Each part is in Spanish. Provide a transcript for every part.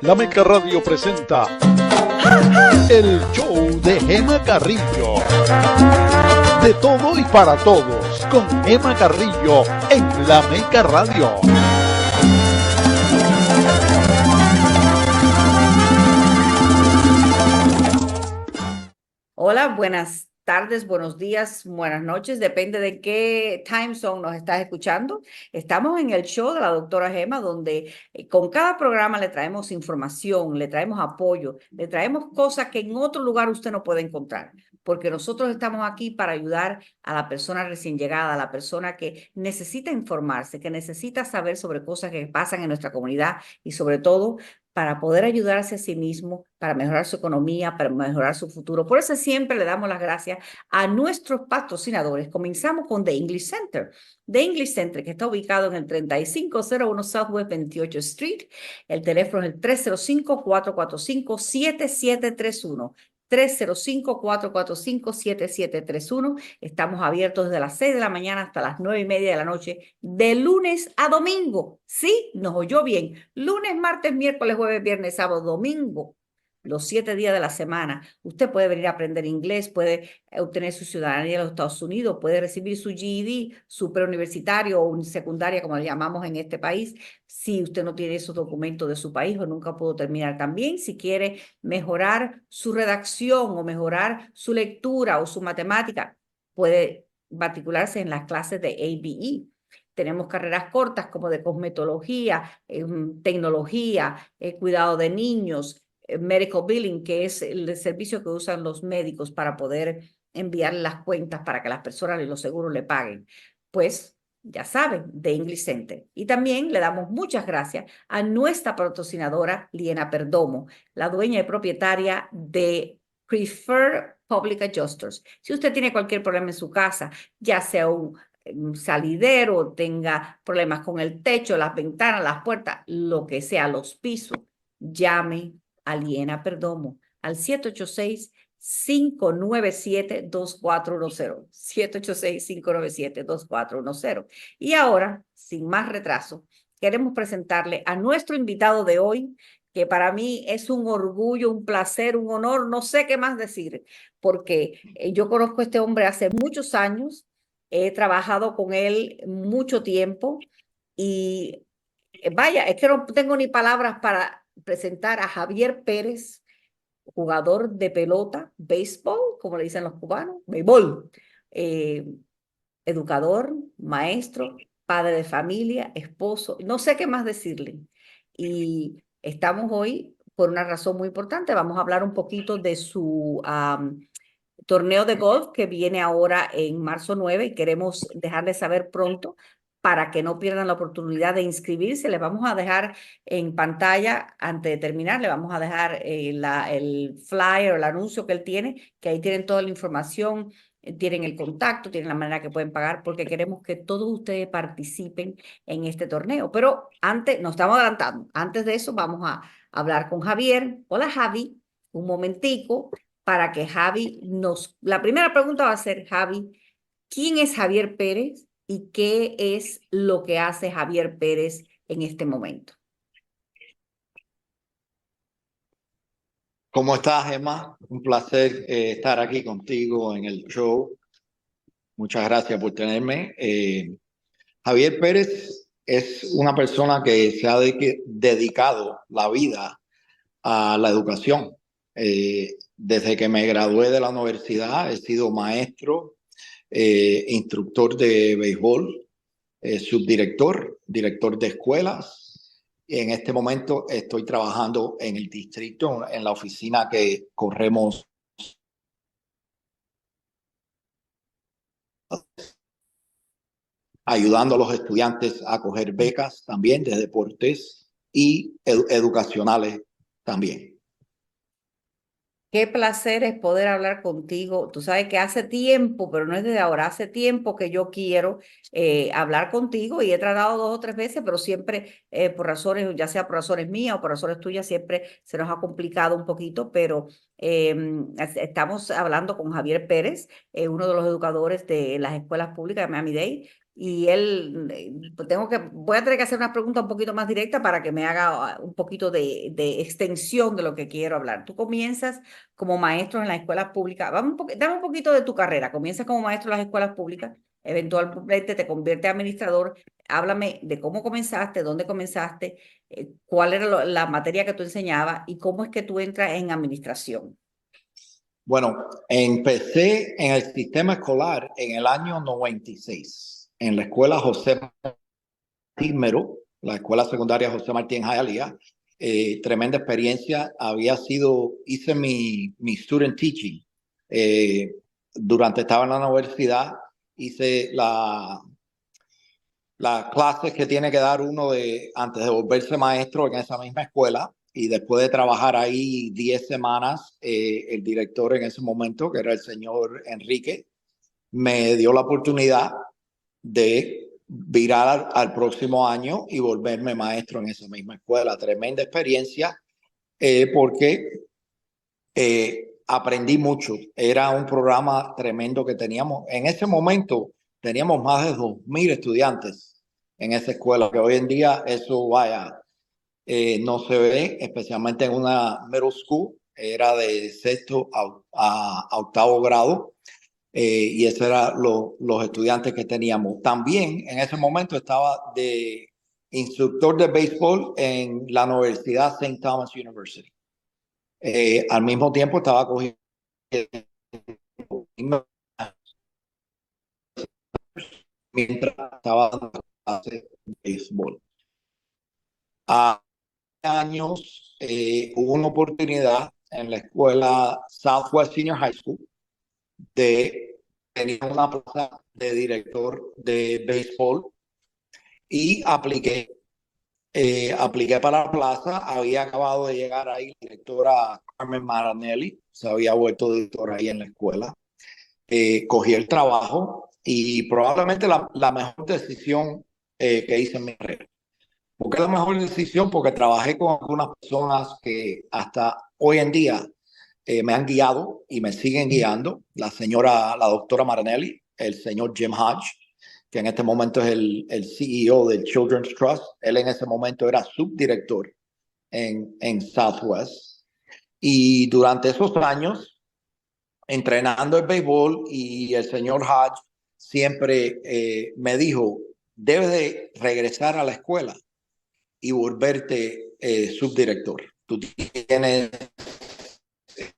La Meca Radio presenta el show de Gema Carrillo. De todo y para todos, con Gema Carrillo en La Meca Radio. Hola, buenas tardes, buenos días, buenas noches, depende de qué time zone nos estás escuchando. Estamos en el show de la doctora Gema, donde con cada programa le traemos información, le traemos apoyo, le traemos cosas que en otro lugar usted no puede encontrar, porque nosotros estamos aquí para ayudar a la persona recién llegada, a la persona que necesita informarse, que necesita saber sobre cosas que pasan en nuestra comunidad y sobre todo para poder ayudarse a sí mismo, para mejorar su economía, para mejorar su futuro. Por eso siempre le damos las gracias a nuestros patrocinadores. Comenzamos con The English Center. The English Center, que está ubicado en el 3501 Southwest 28th Street. El teléfono es el 305-445-7731. 305-445-7731. Estamos abiertos desde las 6 de la mañana hasta las 9:30 de la noche, de lunes a domingo. Sí, nos oyó bien. Lunes, martes, miércoles, jueves, viernes, sábado, domingo. Los 7 días de la semana. Usted puede venir a aprender inglés, puede obtener su ciudadanía de los Estados Unidos, puede recibir su GED, su preuniversitario o secundaria, como le llamamos en este país, si usted no tiene esos documentos de su país o nunca pudo terminar. También, si quiere mejorar su redacción o mejorar su lectura o su matemática, puede matricularse en las clases de ABE. Tenemos carreras cortas como de cosmetología, tecnología, cuidado de niños, medical billing, que es el servicio que usan los médicos para poder enviar las cuentas para que las personas y los seguros le paguen. Pues ya saben, de English Center. Y también le damos muchas gracias a nuestra patrocinadora, Liena Perdomo, la dueña y propietaria de Preferred Public Adjusters. Si usted tiene cualquier problema en su casa, ya sea un salidero, tenga problemas con el techo, las ventanas, las puertas, lo que sea, los pisos, llame a Liena Perdomo al 786-597-2410. 786-597-2410. Y ahora, sin más retraso, queremos presentarle a nuestro invitado de hoy, que para mí es un orgullo, un placer, un honor, no sé qué más decir, porque yo conozco a este hombre hace muchos años, he trabajado con él mucho tiempo y vaya, es que no tengo ni palabras para presentar a Javier Pérez, jugador de pelota, béisbol, como le dicen los cubanos, béisbol, educador, maestro, padre de familia, esposo, no sé qué más decirle. Y estamos hoy por una razón muy importante. Vamos a hablar un poquito de su torneo de golf que viene ahora en marzo 9 y queremos dejarles saber pronto para que no pierdan la oportunidad de inscribirse. Les vamos a dejar en pantalla, antes de terminar, le vamos a dejar el flyer, el anuncio que él tiene, que ahí tienen toda la información, tienen el contacto, tienen la manera que pueden pagar, porque queremos que todos ustedes participen en este torneo. Pero antes, nos estamos adelantando, antes de eso vamos a hablar con Javier. Hola Javi, un momentico para que Javi La primera pregunta va a ser, Javi, ¿quién es Javier Pérez y qué es lo que hace Javier Pérez en este momento? ¿Cómo estás, Emma? Un placer estar aquí contigo en el show. Muchas gracias por tenerme. Javier Pérez es una persona que se ha dedicado la vida a la educación. Desde que me gradué de la universidad he sido maestro, instructor de béisbol, subdirector, director de escuelas. Y en este momento estoy trabajando en el distrito, en la oficina que corremos ayudando a los estudiantes a coger becas también de deportes y educacionales también. Qué placer es poder hablar contigo. Tú sabes que hace tiempo, pero no es desde ahora, hace tiempo que yo quiero hablar contigo y he tratado 2 o 3 veces, pero siempre por razones, ya sea por razones mías o por razones tuyas, siempre se nos ha complicado un poquito, pero estamos hablando con Javier Pérez, uno de los educadores de las escuelas públicas de Miami-Dade. Y él, voy a tener que hacer una pregunta un poquito más directa para que me haga un poquito de extensión de lo que quiero hablar. Tú comienzas como maestro en las escuelas públicas. Dame un poquito de tu carrera. Comienzas como maestro en las escuelas públicas, eventualmente te conviertes en administrador. Háblame de cómo comenzaste, dónde comenzaste, cuál era la materia que tú enseñabas y cómo es que tú entras en administración. Bueno, empecé en el sistema escolar en el año 96, en la escuela José Martí Meró, la escuela secundaria José Martí en Hialeah. Tremenda experiencia. Hice mi student teaching. Estaba en la universidad, hice las clases que tiene que dar uno antes de volverse maestro en esa misma escuela. Y después de trabajar ahí 10 semanas, el director en ese momento, que era el señor Enrique, me dio la oportunidad de virar al próximo año y volverme maestro en esa misma escuela. Tremenda experiencia, porque aprendí mucho. Era un programa tremendo que teníamos. En ese momento teníamos más de 2,000 estudiantes en esa escuela, que hoy en día eso, vaya, no se ve, especialmente en una middle school. Era de sexto a octavo grado. Y esos eran los estudiantes que teníamos. También en ese momento estaba de instructor de béisbol en la Universidad St. Thomas University. Al mismo tiempo estaba cogiendo mientras estaba dando clases de béisbol. A años hubo una oportunidad en la escuela Southwest Senior High School de tener una plaza de director de béisbol y apliqué para la plaza. Había acabado de llegar ahí la directora Carmen Maranelli, se había vuelto directora ahí en la escuela. Cogí el trabajo y probablemente la mejor decisión que hice en mi carrera. ¿Por qué la mejor decisión? Porque trabajé con algunas personas que hasta hoy en día me han guiado y me siguen guiando. La doctora Maranelli, el señor Jim Hodge, que en este momento es el CEO del Children's Trust. Él en ese momento era subdirector en Southwest. Y durante esos años, entrenando el béisbol, y el señor Hodge siempre me dijo, debes de regresar a la escuela y volverte subdirector. Tú tienes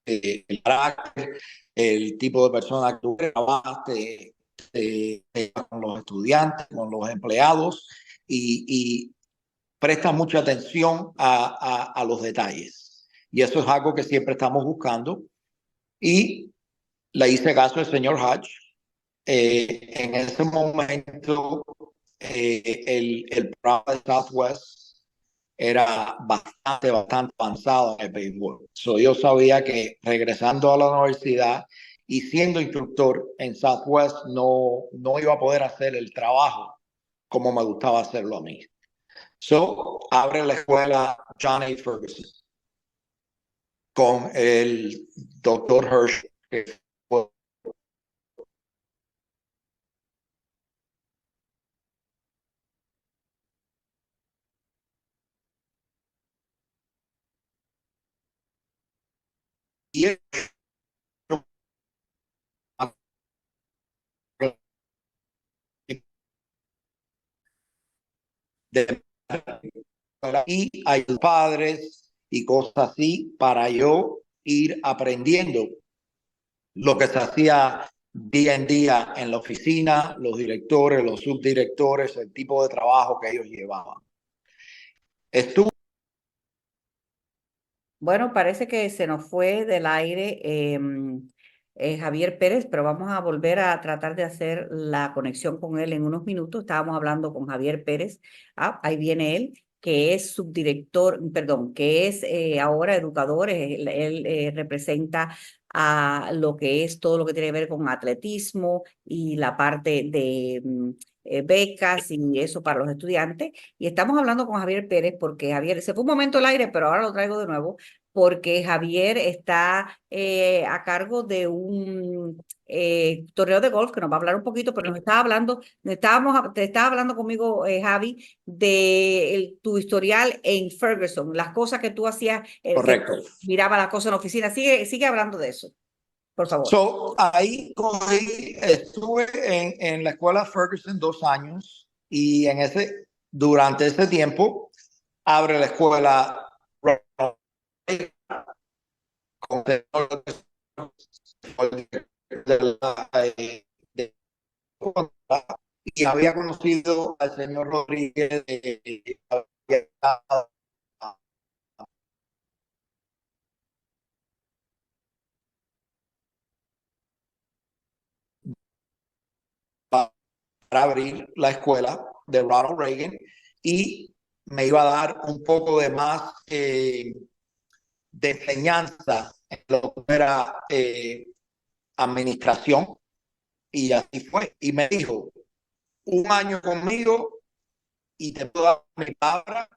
el carácter, el tipo de persona que tú trabajaste con los estudiantes, con los empleados, y presta mucha atención a los detalles. Y eso es algo que siempre estamos buscando. Y le hice caso al señor Hodge. En ese momento, el programa de Southwest era bastante avanzado en el béisbol. Yo sabía que regresando a la universidad y siendo instructor en Southwest no iba a poder hacer el trabajo como me gustaba hacerlo a mí. Abre la escuela John A. Ferguson con el doctor Hirsch, que fue y él, y hay padres y cosas así para yo ir aprendiendo lo que se hacía día en día en la oficina, los directores, los subdirectores, el tipo de trabajo que ellos llevaban. Estuvo. Bueno, parece que se nos fue del aire Javier Pérez, pero vamos a volver a tratar de hacer la conexión con él en unos minutos. Estábamos hablando con Javier Pérez. Ahí viene él. que es subdirector, perdón, que es ahora educador. Él representa a lo que es todo lo que tiene que ver con atletismo y la parte de becas y eso para los estudiantes. Y estamos hablando con Javier Pérez porque Javier, se fue un momento al aire, pero ahora lo traigo de nuevo, porque Javier está a cargo de un torneo de golf que nos va a hablar un poquito, pero te estaba hablando conmigo, Javi, de tu historial en Ferguson, las cosas que tú hacías, que Correcto. miraba las cosas en la oficina. Sigue hablando de eso, por favor. Ahí estuve en la escuela Ferguson 2 años y durante ese tiempo abre la escuela y había conocido al señor Rodríguez para abrir la escuela de Ronald Reagan y me iba a dar un poco de más de enseñanza en lo que era administración, y así fue. Y me dijo, 1 año conmigo y te puedo dar mi palabra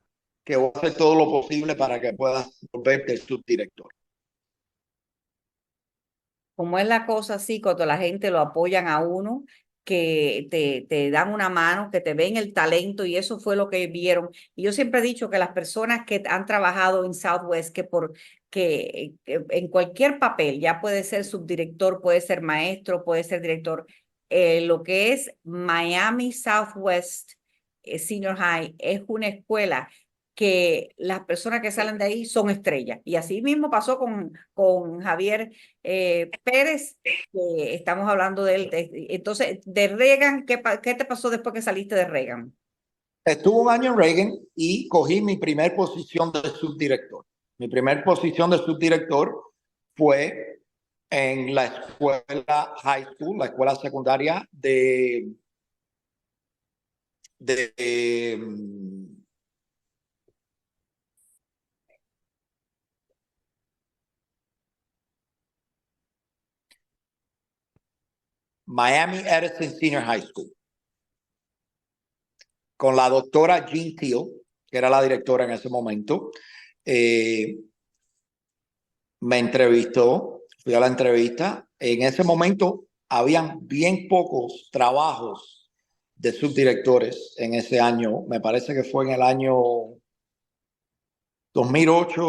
que voy a hacer todo lo posible para que puedas volverte subdirector. Como es la cosa así, cuando la gente lo apoyan a uno, que te dan una mano, que te ven el talento, y eso fue lo que vieron. Y yo siempre he dicho que las personas que han trabajado en Southwest, que en cualquier papel, ya puede ser subdirector, puede ser maestro, puede ser director, lo que es Miami Southwest Senior High es una escuela que las personas que salen de ahí son estrellas. Y así mismo pasó con Javier Pérez, que estamos hablando de él. Entonces, de Reagan, ¿qué te pasó después que saliste de Reagan? Estuve 1 año en Reagan y cogí mi primer posición de subdirector. Mi primer posición de subdirector fue en la escuela high school, la escuela secundaria de Miami Edison Senior High School, con la doctora Jean Teal, que era la directora en ese momento. Me entrevistó, fui a la entrevista. En ese momento habían bien pocos trabajos de subdirectores en ese año. Me parece que fue en el año 2008,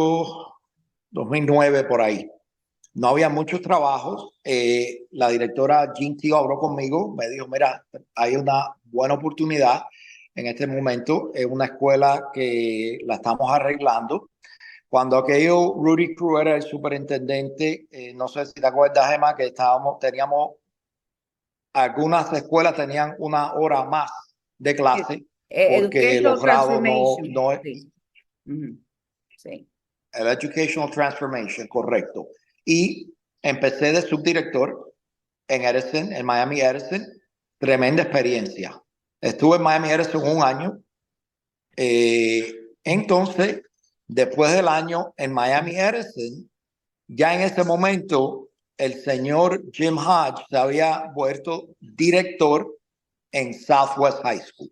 2009, por ahí. No había muchos trabajos. La directora Jean Teal habló conmigo, me dijo, mira, hay una buena oportunidad en este momento. Es una escuela que la estamos arreglando. Cuando aquello, Rudy Crew era el superintendente, no sé si te acuerdas, Gemma, que teníamos, algunas escuelas tenían 1 hora más de clase porque los grados no. Sí. Sí. El Educational Transformation, correcto. Y empecé de subdirector en Edison, en Miami Edison. Tremenda experiencia. Estuve en Miami Edison 1 año. Entonces, después del año en Miami Edison, ya en ese momento, el señor Jim Hodge se había vuelto director en Southwest High School.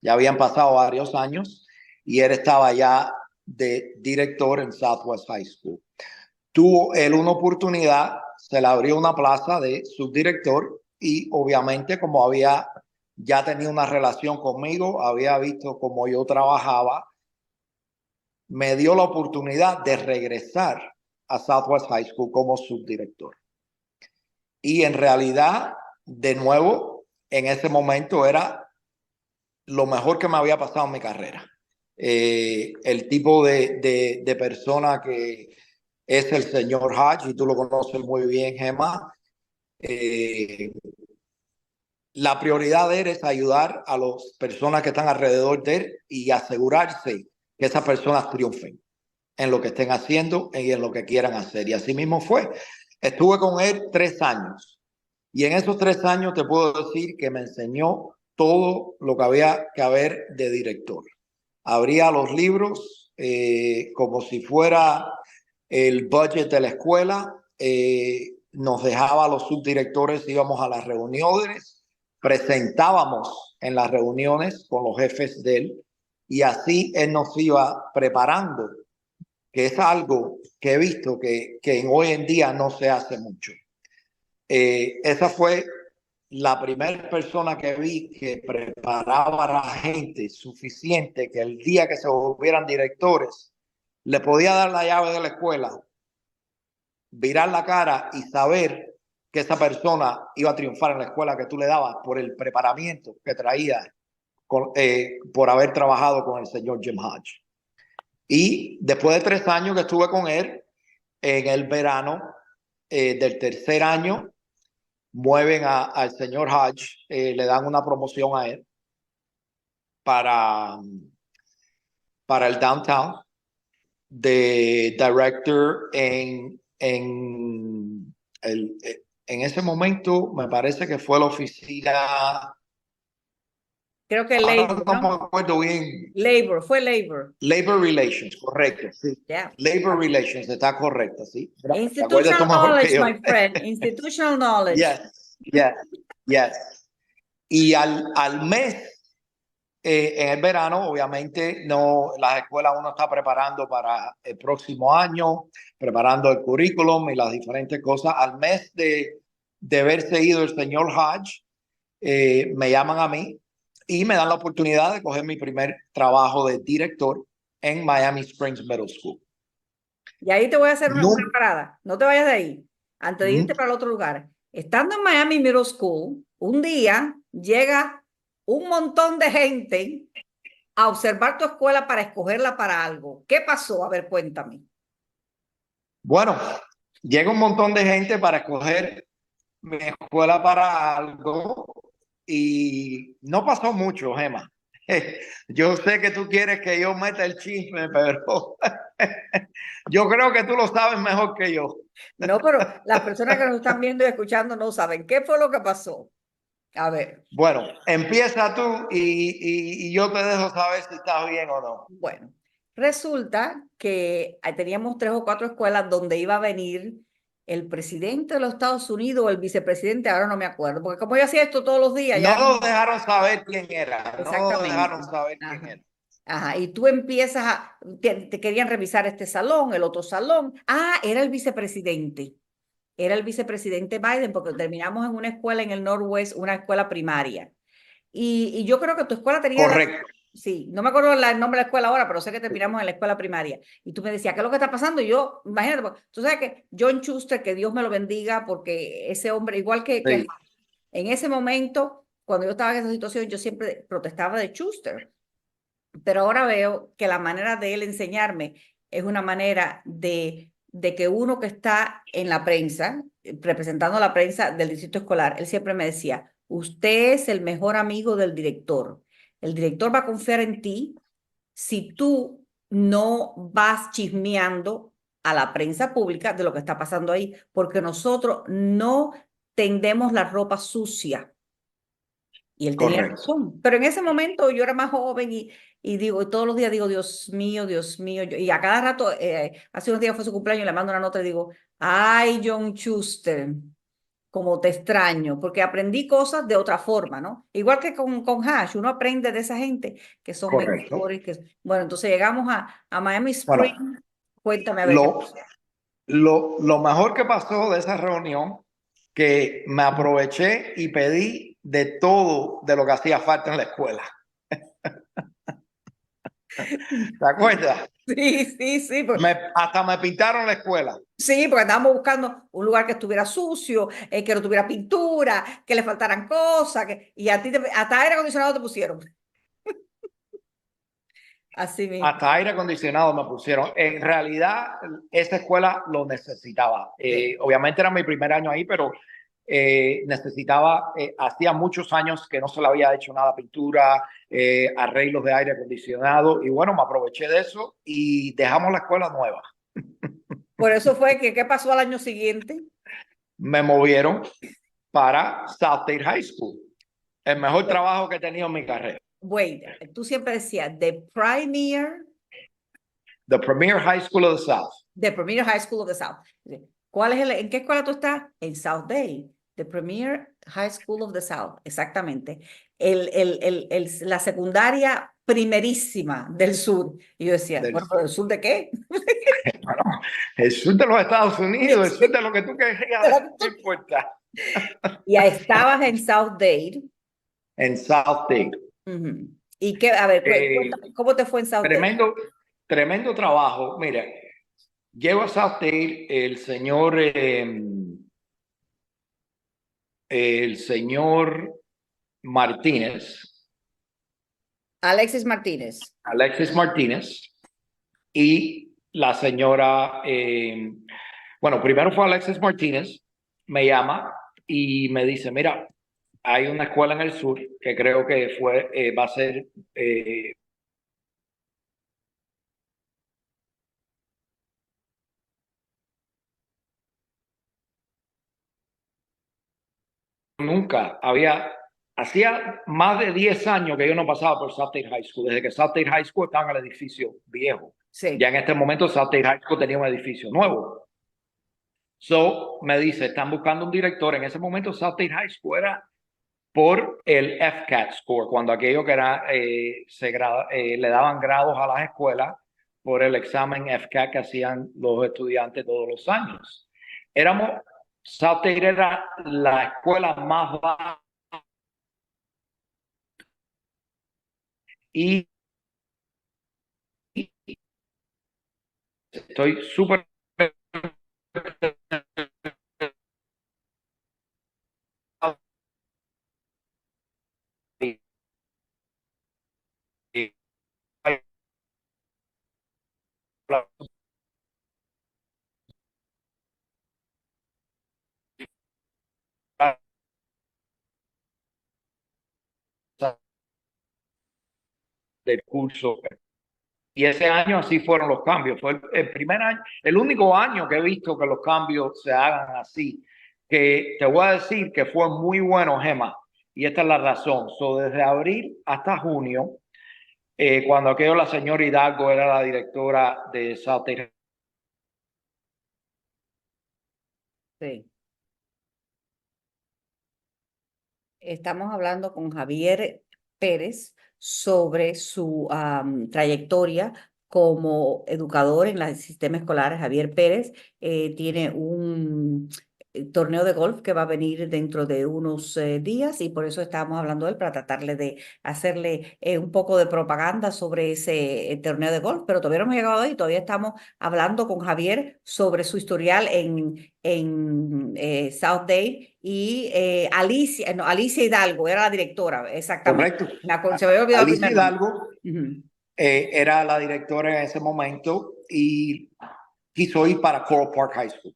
Ya habían pasado varios años y él estaba ya de director en Southwest High School. Tuvo él una oportunidad, se le abrió una plaza de subdirector y obviamente como había ya tenido una relación conmigo, había visto cómo yo trabajaba, me dio la oportunidad de regresar a Southwest High School como subdirector. Y en realidad, de nuevo, en ese momento era lo mejor que me había pasado en mi carrera. El tipo de persona que es el señor Hodge, y tú lo conoces muy bien, Gemma. La prioridad de él es ayudar a las personas que están alrededor de él y asegurarse que esas personas triunfen en lo que estén haciendo y en lo que quieran hacer. Y así mismo fue. Estuve con él 3 años. Y en esos 3 años te puedo decir que me enseñó todo lo que había que haber de director. abría los libros como si fuera el budget de la escuela, nos dejaba a los subdirectores, íbamos a las reuniones, presentábamos en las reuniones con los jefes de él y así él nos iba preparando, que es algo que he visto que hoy en día no se hace mucho. Esa fue la primera persona que vi que preparaba a la gente suficiente que el día que se volvieran directores le podía dar la llave de la escuela, virar la cara y saber que esa persona iba a triunfar en la escuela que tú le dabas por el preparamiento que traía por haber trabajado con el señor Jim Hodge. Y después de 3 años que estuve con él, en el verano del tercer año, mueven al señor Hodge, le dan una promoción a él para el downtown de director en ese momento me parece que fue la oficina. Creo que Labor, no me acuerdo bien. Labor, fue Labor. Labor Relations, correcto, sí. Yeah. Labor Relations, está correcta, sí. Institutional knowledge, my friend. Institutional knowledge. Yes. Y al mes, en el verano, obviamente, no, las escuelas uno está preparando para el próximo año, preparando el currículum y las diferentes cosas. Al mes de haberse ido el señor Hodge, me llaman a mí y me dan la oportunidad de coger mi primer trabajo de director en Miami Springs Middle School. Y ahí te voy a hacer una parada. No te vayas de ahí. Antes de irte para el otro lugar. Estando en Miami Middle School, un día llega un montón de gente a observar tu escuela para escogerla para algo. ¿Qué pasó? A ver, cuéntame. Bueno, llega un montón de gente para escoger mi escuela para algo y no pasó mucho, Gemma. Yo sé que tú quieres que yo meta el chisme, pero yo creo que tú lo sabes mejor que yo. No, pero las personas que nos están viendo y escuchando no saben. ¿Qué fue lo que pasó? A ver. Bueno, empieza tú y yo te dejo saber si estás bien o no. Bueno, resulta que teníamos 3 o 4 escuelas donde iba a venir el presidente de los Estados Unidos o el vicepresidente, ahora no me acuerdo, porque como yo hacía esto todos los días. No nos dejaron saber quién era. Exactamente. No dejaron saber quién era. Ajá, y tú empiezas te querían revisar este salón, el otro salón. Era el vicepresidente. Era el vicepresidente Biden, porque terminamos en una escuela en el Northwest, una escuela primaria. Y yo creo que tu escuela tenía... Correcto. Sí, no me acuerdo el nombre de la escuela ahora, pero sé que terminamos en la escuela primaria. Y tú me decías, ¿qué es lo que está pasando? Y yo, imagínate, tú sabes que John Schuster, que Dios me lo bendiga, porque ese hombre, igual que en ese momento, cuando yo estaba en esa situación, yo siempre protestaba de Schuster. Pero ahora veo que la manera de él enseñarme es una manera de que uno que está en la prensa, representando la prensa del distrito escolar, él siempre me decía, usted es el mejor amigo del director. El director va a confiar en ti si tú no vas chismeando a la prensa pública de lo que está pasando ahí, porque nosotros no tendemos la ropa sucia. Y él tenía razón. Pero en ese momento yo era más joven y digo, todos los días digo, Dios mío. Y a cada rato, hace unos días fue su cumpleaños, le mando una nota y digo, ay, John Schuster, como te extraño, porque aprendí cosas de otra forma, ¿no? Igual que con Hash, uno aprende de esa gente que son mejores. Bueno, entonces llegamos a Miami Springs. Bueno, cuéntame a ver. Lo mejor que pasó de esa reunión, que me aproveché y pedí de todo de lo que hacía falta en la escuela. ¿Te acuerdas? Sí. Hasta me pintaron la escuela. Sí, porque estábamos buscando un lugar que estuviera sucio, que no tuviera pintura, que le faltaran cosas, y a ti hasta aire acondicionado te pusieron. Así mismo. Hasta aire acondicionado me pusieron. En realidad, esa escuela lo necesitaba. Obviamente era mi primer año ahí, pero necesitaba, hacía muchos años que no se le había hecho nada, pintura, arreglos de aire acondicionado, y bueno, me aproveché de eso y dejamos la escuela nueva. Por eso fue que, ¿qué pasó al año siguiente? Me movieron para South State High School, el mejor trabajo que he tenido en mi carrera. wait, tú siempre decías the premier High School of the South. The Premier High School of the South. ¿En qué escuela tú estás? En Southdale. The Premier High School of the South. Exactamente. La secundaria primerísima del sur. Y yo decía, bueno, ¿pero del sur de qué? Bueno, el sur de los Estados Unidos, el sur de lo que tú querías, no importa. Y ahí estabas en Southdale. En Southdale. Uh-huh. ¿Y qué? A ver, cuéntame, ¿cómo te fue en Southdale? Tremendo trabajo. Mira, llego a Southdale, el señor Martínez. Alexis Martínez. Y la señora, bueno, primero fue Alexis Martínez, me llama y me dice, mira, hay una escuela en el sur que creo que va a ser hacía más de 10 años que yo no pasaba por Southdale High School, desde que Southdale High School estaba en el edificio viejo. Sí. Ya en este momento Southdale High School tenía un edificio nuevo. So, me dice, están buscando un director. En ese momento Southdale High School era por el FCAT score, cuando aquello que era, le daban grados a las escuelas por el examen FCAT que hacían los estudiantes todos los años. Southdale era la escuela más baja y estoy súper del curso. Y ese año así fueron los cambios. Fue el primer año, el único año que he visto que los cambios se hagan así. Que te voy a decir que fue muy bueno, Gemma. Y esta es la razón. Desde abril hasta junio, cuando aquello la señora Hidalgo era la directora de Southdale. Sí. Estamos hablando con Javier Pérez sobre su trayectoria como educador en el sistema escolar. Javier Pérez tiene un torneo de golf que va a venir dentro de unos días y por eso estábamos hablando de él para tratarle de hacerle un poco de propaganda sobre ese torneo de golf, pero todavía no hemos llegado ahí, todavía estamos hablando con Javier sobre su historial en Southdale y Alicia Hidalgo era la directora, exactamente. Correcto. Se me había olvidado el Alicia primer nombre. Hidalgo Uh-huh. era la directora en ese momento y quiso ir para Coral Park High School,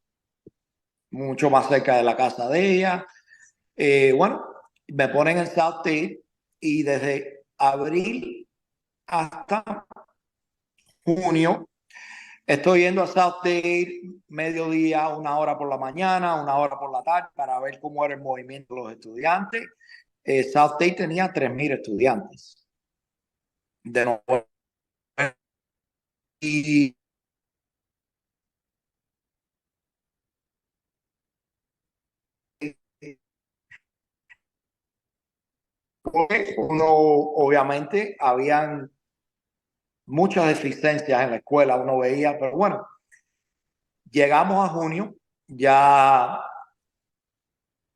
mucho más cerca de la casa de ella. Bueno, me ponen en Southdale y desde abril hasta junio estoy yendo a Southdale mediodía, 1 hora por la mañana, 1 hora por la tarde para ver cómo era el movimiento de los estudiantes. Southdale tenía 3,000 estudiantes. De nuevo. Y uno, obviamente, habían muchas deficiencias en la escuela, uno veía, pero bueno, llegamos a junio, ya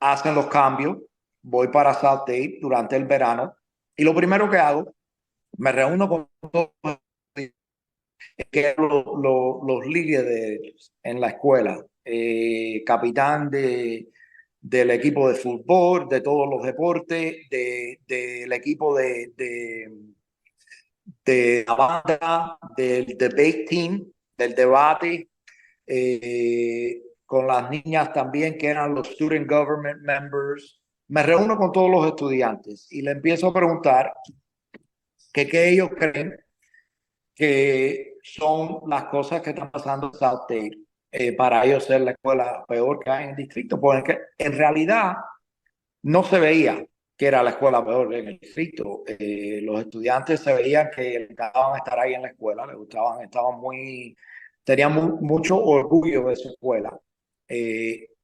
hacen los cambios, voy para Southdale durante el verano y lo primero que hago, me reúno con todos los líderes en la escuela, capitán del equipo de fútbol, de todos los deportes, del equipo de la banda, del debate team, del debate, con las niñas también que eran los student government members. Me reúno con todos los estudiantes y le empiezo a preguntar qué ellos creen que son las cosas que están pasando en Southdale para ellos ser la escuela peor que hay en el distrito, porque en realidad no se veía. que era la escuela peor en el distrito. Los estudiantes se veían que les encantaban estar ahí en la escuela, les gustaban, tenían mucho orgullo de su escuela.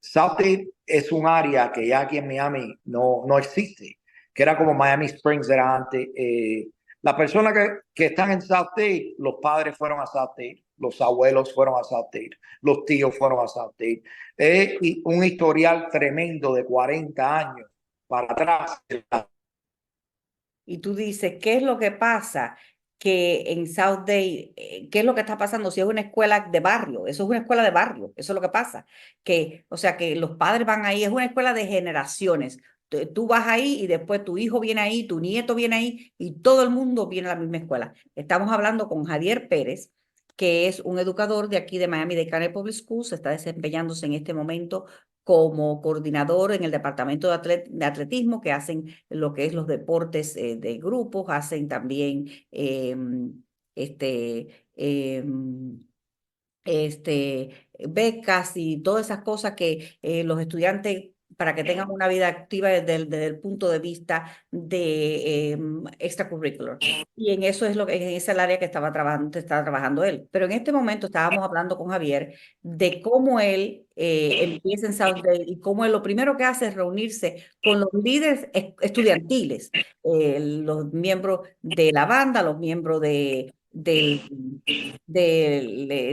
Southgate es un área que ya aquí en Miami no existe, que era como Miami Springs era antes. Las personas que están en Southgate, los padres fueron a Southgate, los abuelos fueron a Southgate, los tíos fueron a Southgate. Y un historial tremendo de 40 años para atrás. Y tú dices, ¿qué es lo que pasa? Que en South Day, ¿qué es lo que está pasando? Si es una escuela de barrio, eso es una escuela de barrio, eso es lo que pasa. Que, o sea, que los padres van ahí, es una escuela de generaciones. Tú vas ahí y después tu hijo viene ahí, tu nieto viene ahí y todo el mundo viene a la misma escuela. Estamos hablando con Javier Pérez, que es un educador de aquí de Miami-Dade Public Schools, está desempeñándose en este momento como coordinador en el departamento de atletismo, que hacen lo que es los deportes de grupos, hacen también este, becas y todas esas cosas que los estudiantes, para que tengan una vida activa desde el punto de vista de extracurricular. Y en eso es en esa es el área que está trabajando él. Pero en este momento estábamos hablando con Javier de cómo él empieza en Southdale y cómo él lo primero que hace es reunirse con los líderes estudiantiles, los miembros de la banda, los miembros del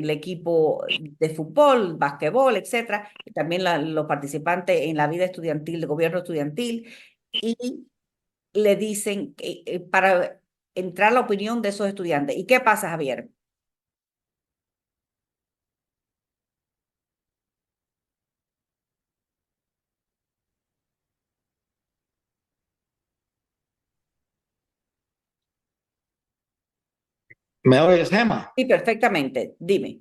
equipo de fútbol, basquetbol, etcétera, y también los participantes en la vida estudiantil, de gobierno estudiantil, y le dicen para entrar la opinión de esos estudiantes. ¿Y qué pasa, Javier? ¿Me oyes, Gemma? Sí, perfectamente. Dime.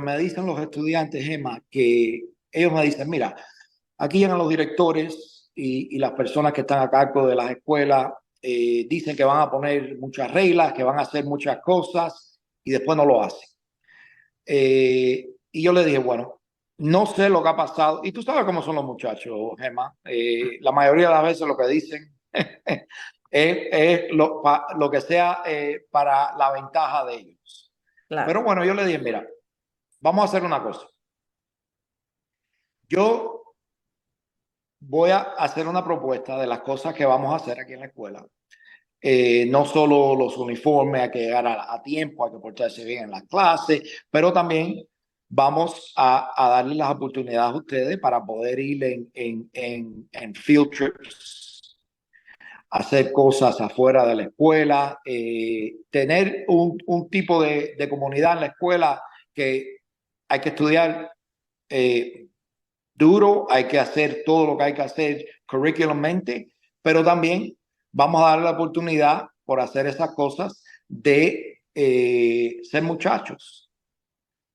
Me dicen los estudiantes, Gemma, que ellos me dicen, mira, aquí llegan los directores y las personas que están a cargo de las escuelas, dicen que van a poner muchas reglas, que van a hacer muchas cosas y después no lo hacen. Y yo le dije, bueno, no sé lo que ha pasado. Y tú sabes cómo son los muchachos, Gemma. La mayoría de las veces lo que dicen es lo que sea para la ventaja de ellos. Claro. Pero bueno, yo le dije, mira, vamos a hacer una cosa. Yo voy a hacer una propuesta de las cosas que vamos a hacer aquí en la escuela. No solo los uniformes, hay que llegar a tiempo, hay que portarse bien en las clases, pero también vamos a darle las oportunidades a ustedes para poder ir en field trips, hacer cosas afuera de la escuela, tener un tipo de comunidad en la escuela que hay que estudiar duro, hay que hacer todo lo que hay que hacer curricularmente, pero también vamos a dar la oportunidad por hacer esas cosas de ser muchachos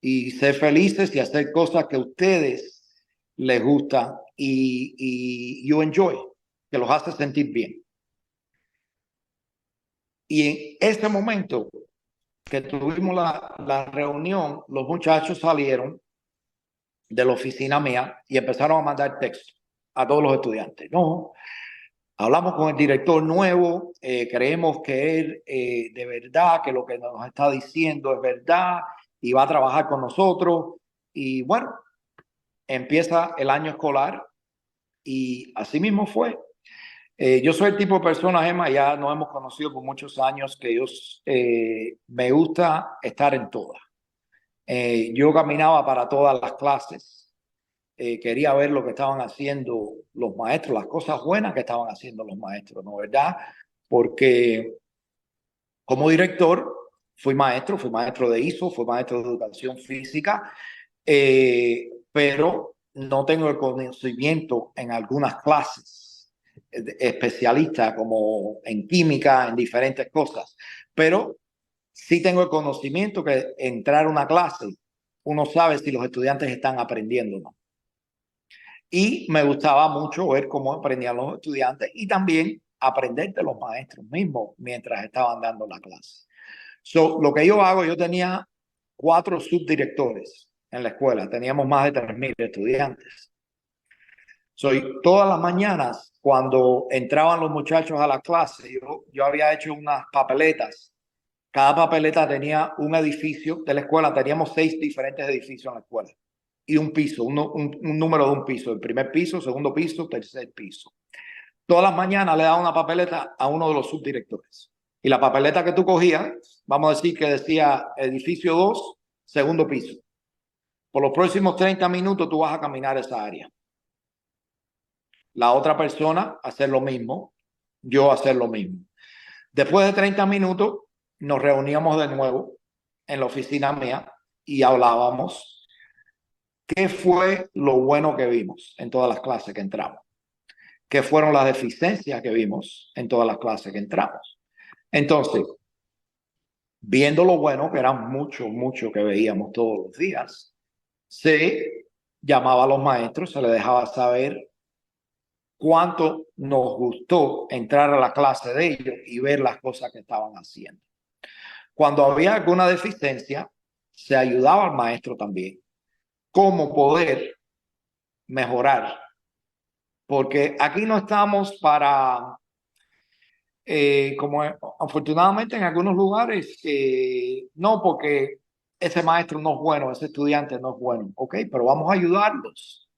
y ser felices y hacer cosas que a ustedes les gustan y you enjoy, que los hace sentir bien. Y en este momento que tuvimos la reunión, los muchachos salieron de la oficina mía y empezaron a mandar texto a todos los estudiantes. No, hablamos con el director nuevo, creemos que él de verdad, que lo que nos está diciendo es verdad y va a trabajar con nosotros. Y bueno, empieza el año escolar y así mismo fue. Yo soy el tipo de persona, Gemma, ya nos hemos conocido por muchos años, que yo me gusta estar en todas. Yo caminaba para todas las clases. Quería ver lo que estaban haciendo los maestros, las cosas buenas que estaban haciendo los maestros, ¿no? ¿Verdad? Porque como director fui maestro de ISO, fui maestro de educación física, pero no tengo el conocimiento en algunas clases especialistas como en química, en diferentes cosas, pero sí tengo el conocimiento que entrar a una clase, uno sabe si los estudiantes están aprendiendo o no. Y me gustaba mucho ver cómo aprendían los estudiantes y también aprender de los maestros mismos mientras estaban dando la clase. Lo que yo hago, yo tenía 4 subdirectores en la escuela. Teníamos más de 3,000 estudiantes. Todas las mañanas, cuando entraban los muchachos a la clase, yo había hecho unas papeletas. Cada papeleta tenía un edificio de la escuela. Teníamos 6 diferentes edificios en la escuela. Y un piso, un número de un piso. El primer piso, segundo piso, tercer piso. Todas las mañanas le daba una papeleta a uno de los subdirectores. Y la papeleta que tú cogías, vamos a decir que decía edificio 2, segundo piso. Por los próximos 30 minutos tú vas a caminar esa área. La otra persona hacer lo mismo, yo hacer lo mismo. Después de 30 minutos nos reuníamos de nuevo en la oficina mía y hablábamos qué fue lo bueno que vimos en todas las clases que entramos, qué fueron las deficiencias que vimos en todas las clases que entramos. Entonces, viendo lo bueno, que era mucho que veíamos todos los días, se llamaba a los maestros, se les dejaba saber cuánto nos gustó entrar a la clase de ellos y ver las cosas que estaban haciendo. Cuando había alguna deficiencia, se ayudaba al maestro también. Cómo poder mejorar. Porque aquí no estamos para, como afortunadamente en algunos lugares, no porque ese maestro no es bueno, ese estudiante no es bueno. Ok, pero vamos a ayudarlos.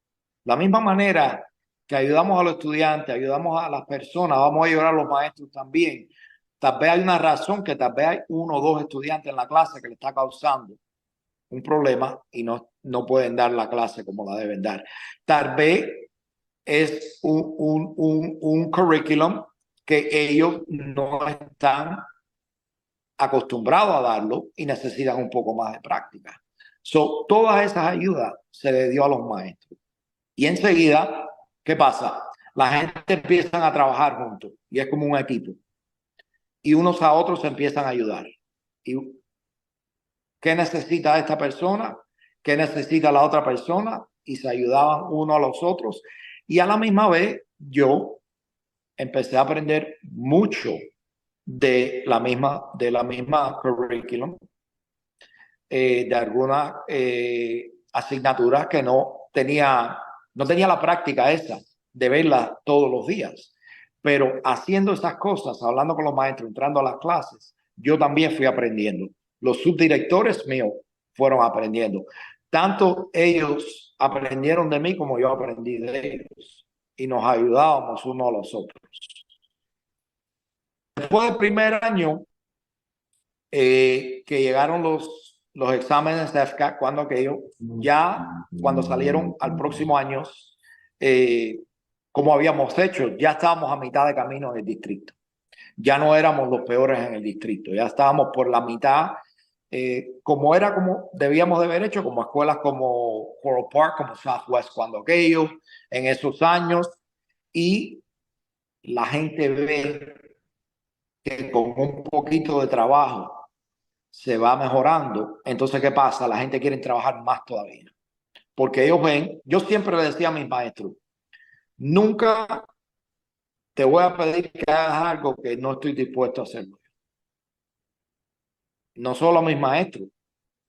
La misma manera que ayudamos a los estudiantes, ayudamos a las personas, vamos a ayudar a los maestros también. Tal vez hay una razón que tal vez hay 1 o 2 estudiantes en la clase que le está causando un problema y no pueden dar la clase como la deben dar. Tal vez es un currículum que ellos no están acostumbrados a darlo y necesitan un poco más de práctica. Todas esas ayudas se le dio a los maestros. Y enseguida, ¿qué pasa? La gente empieza a trabajar juntos y es como un equipo. Y unos a otros se empiezan a ayudar. ¿Y qué necesita esta persona? ¿Qué necesita la otra persona? Y se ayudaban uno a los otros. Y a la misma vez, yo empecé a aprender mucho de la misma currículum, de algunas asignaturas que no tenía la práctica esa de verla todos los días. Pero haciendo esas cosas, hablando con los maestros, entrando a las clases, yo también fui aprendiendo. Los subdirectores míos fueron aprendiendo. Tanto ellos aprendieron de mí como yo aprendí de ellos. Y nos ayudábamos unos a los otros. Después del primer año, que llegaron los exámenes de FCAT, cuando salieron al próximo año, como habíamos hecho, ya estábamos a mitad de camino en el distrito. Ya no éramos los peores en el distrito, ya estábamos por la mitad, como debíamos de haber hecho, como escuelas como Coral Park, como Southwest cuando aquellos, en esos años, y la gente ve que con un poquito de trabajo se va mejorando. Entonces, ¿qué pasa? La gente quiere trabajar más todavía. Porque ellos ven, yo siempre le decía a mis maestros, nunca te voy a pedir que hagas algo que no estoy dispuesto a hacerlo. No solo a mis maestros,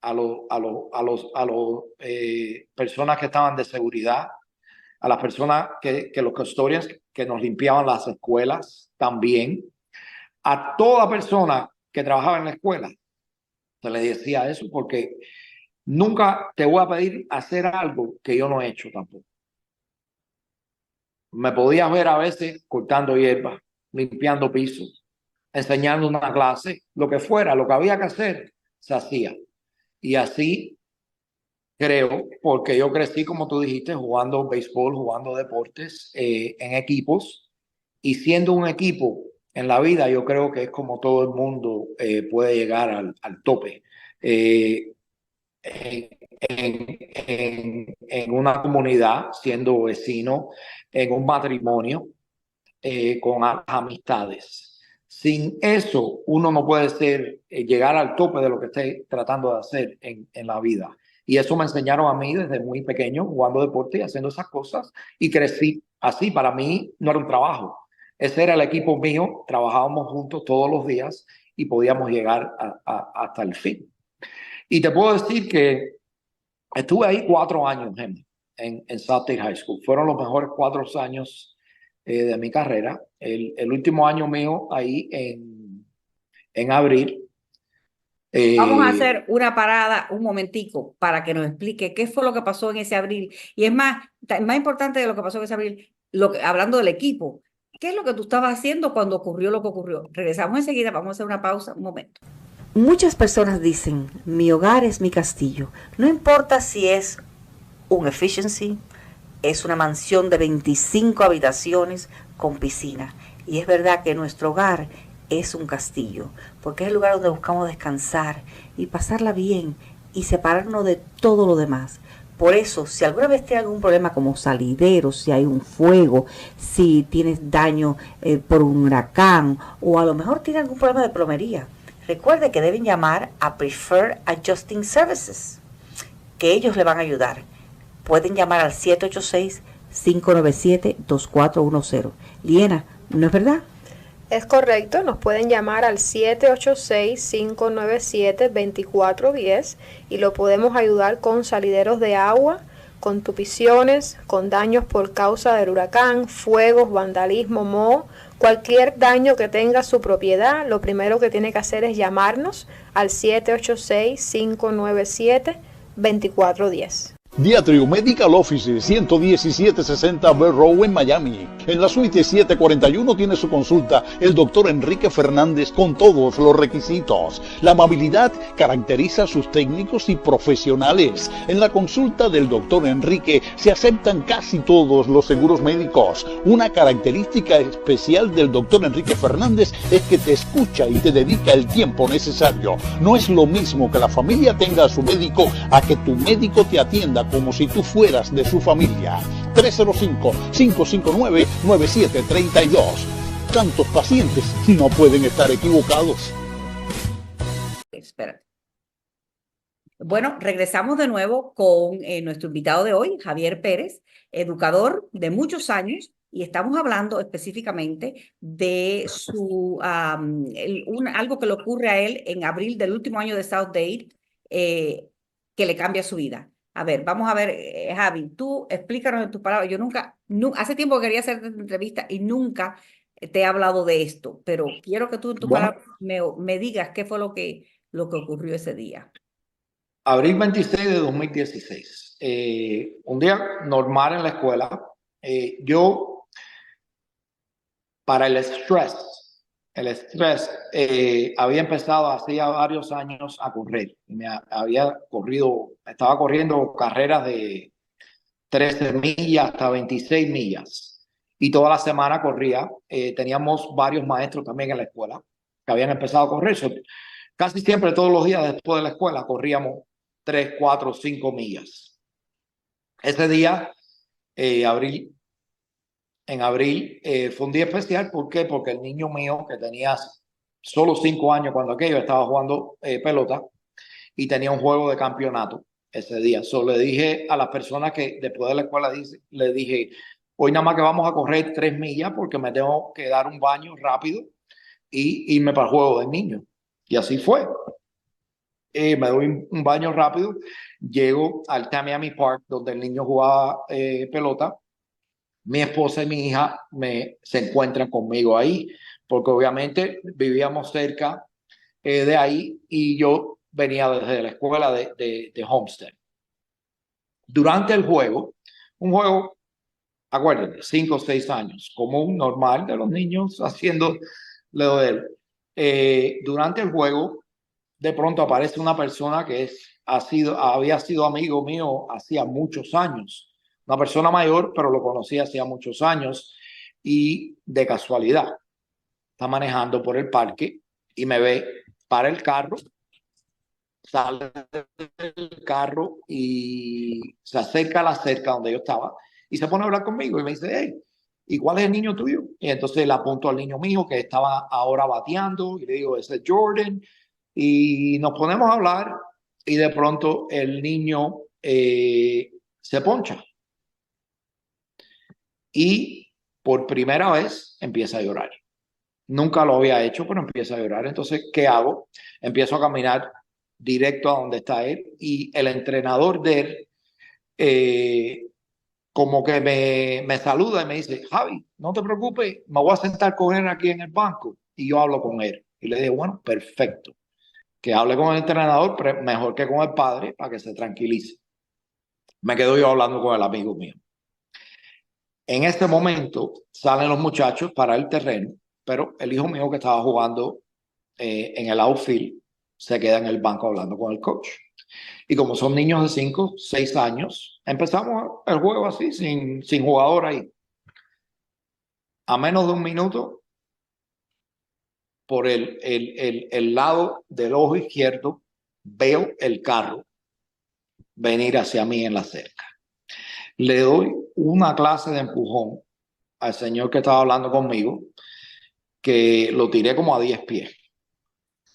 a los personas que estaban de seguridad, a las personas que los custodians que nos limpiaban las escuelas también, a toda persona que trabajaba en la escuela. Se le decía eso porque nunca te voy a pedir hacer algo que yo no he hecho tampoco. Me podías ver a veces cortando hierba, limpiando pisos, enseñando una clase, lo que fuera, lo que había que hacer, se hacía. Y así creo, porque yo crecí, como tú dijiste, jugando béisbol, jugando deportes en equipos, y siendo un equipo en la vida, yo creo que es como todo el mundo puede llegar al tope. En una comunidad, siendo vecino, en un matrimonio, con amistades. Sin eso, uno no puede llegar al tope de lo que esté tratando de hacer en la vida. Y eso me enseñaron a mí desde muy pequeño, jugando deporte y haciendo esas cosas, y crecí así. Para mí no era un trabajo. Ese era el equipo mío, trabajábamos juntos todos los días y podíamos llegar hasta el fin. Y te puedo decir que Estuve ahí 4 años, Gemma, en Southgate High School. Fueron los mejores 4 años de mi carrera. El último año mío ahí en abril. Vamos a hacer una parada un momentico para que nos explique qué fue lo que pasó en ese abril. Y es más importante de lo que pasó en ese abril, hablando del equipo, ¿qué es lo que tú estabas haciendo cuando ocurrió lo que ocurrió? Regresamos enseguida, vamos a hacer una pausa, un momento. Muchas personas dicen, mi hogar es mi castillo. No importa si es un efficiency, es una mansión de 25 habitaciones con piscina. Y es verdad que nuestro hogar es un castillo, porque es el lugar donde buscamos descansar y pasarla bien y separarnos de todo lo demás. Por eso, si alguna vez tienes algún problema como salidero, si hay un fuego, si tienes daño por un huracán o a lo mejor tienes algún problema de plomería, recuerde que deben llamar a Preferred Adjusting Services, que ellos le van a ayudar. Pueden llamar al 786-597-2410. Liena, ¿no es verdad? Es correcto, nos pueden llamar al 786-597-2410 y lo podemos ayudar con salideros de agua, con tupiciones, con daños por causa del huracán, fuegos, vandalismo, moho, cualquier daño que tenga su propiedad. Lo primero que tiene que hacer es llamarnos al 786-597-2410. Diatrium Medical Office, 11760 Bell Road en Miami. En la suite 741 tiene su consulta el doctor Enrique Fernández con todos los requisitos. La amabilidad caracteriza a sus técnicos y profesionales. En la consulta del doctor Enrique se aceptan casi todos los seguros médicos. Una característica especial del doctor Enrique Fernández es que te escucha y te dedica el tiempo necesario. No es lo mismo que la familia tenga a su médico a que tu médico te atienda como si tú fueras de su familia. 305-559-9732. Tantos pacientes no pueden estar equivocados. Espérate. Bueno, regresamos de nuevo con nuestro invitado de hoy, Javier Pérez, educador de muchos años, y estamos hablando específicamente de algo que le ocurre a él en abril del último año de Southgate, que le cambia su vida. A ver, vamos a ver, Javi, tú explícanos en tus palabras. Yo hace tiempo que quería hacer esta entrevista y nunca te he hablado de esto, pero quiero que tú en tus palabras me digas qué fue lo que ocurrió ese día. Abril 26 de 2016. Un día normal en la escuela. Yo, para el estrés, había empezado hacía varios años a correr. Estaba corriendo carreras de 13 millas hasta 26 millas. Y toda la semana corría. Teníamos varios maestros también en la escuela que habían empezado a correr. Casi siempre, todos los días después de la escuela, corríamos 3, 4, 5 millas. Ese día, en abril, fue un día especial. ¿Por qué? Porque el niño mío, que tenía solo 5 años cuando aquello, estaba jugando pelota y tenía un juego de campeonato ese día. Le dije a las personas que después de la escuela, le dije, hoy nada más que vamos a correr 3 millas porque me tengo que dar un baño rápido y irme para el juego del niño. Y así fue. Me doy un baño rápido, llego al Tamiami Park donde el niño jugaba pelota. Mi esposa y mi hija se encuentran conmigo ahí, porque obviamente vivíamos cerca de ahí y yo venía desde la escuela de Homestead. Durante el juego, un juego, acuérdense, 5 o 6 años, común, normal de los niños haciendo lo de él. Durante el juego, de pronto aparece una persona que había sido amigo mío hacía muchos años. Una persona mayor, pero lo conocí hacía muchos años y de casualidad está manejando por el parque y me ve, para el carro, sale del carro y se acerca a la cerca donde yo estaba y se pone a hablar conmigo y me dice, hey, ¿y cuál es el niño tuyo? Y entonces le apunto al niño mío que estaba ahora bateando y le digo, ese es Jordan. Y nos ponemos a hablar y de pronto el niño se poncha. Y por primera vez empieza a llorar. Nunca lo había hecho, pero empieza a llorar. Entonces, ¿qué hago? Empiezo a caminar directo a donde está él y el entrenador de él como que me saluda y me dice, Javi, no te preocupes, me voy a sentar con él aquí en el banco y yo hablo con él. Y le dije, bueno, perfecto, que hable con el entrenador, pero mejor que con el padre para que se tranquilice. Me quedo yo hablando con el amigo mío. En ese momento salen los muchachos para el terreno, pero el hijo mío que estaba jugando en el outfield se queda en el banco hablando con el coach. Y como son niños de 5, 6 años, empezamos el juego así, sin jugador ahí. A menos de un minuto, por el lado del ojo izquierdo, veo el carro venir hacia mí en la cerca. Le doy una clase de empujón al señor que estaba hablando conmigo, que lo tiré como a 10 pies.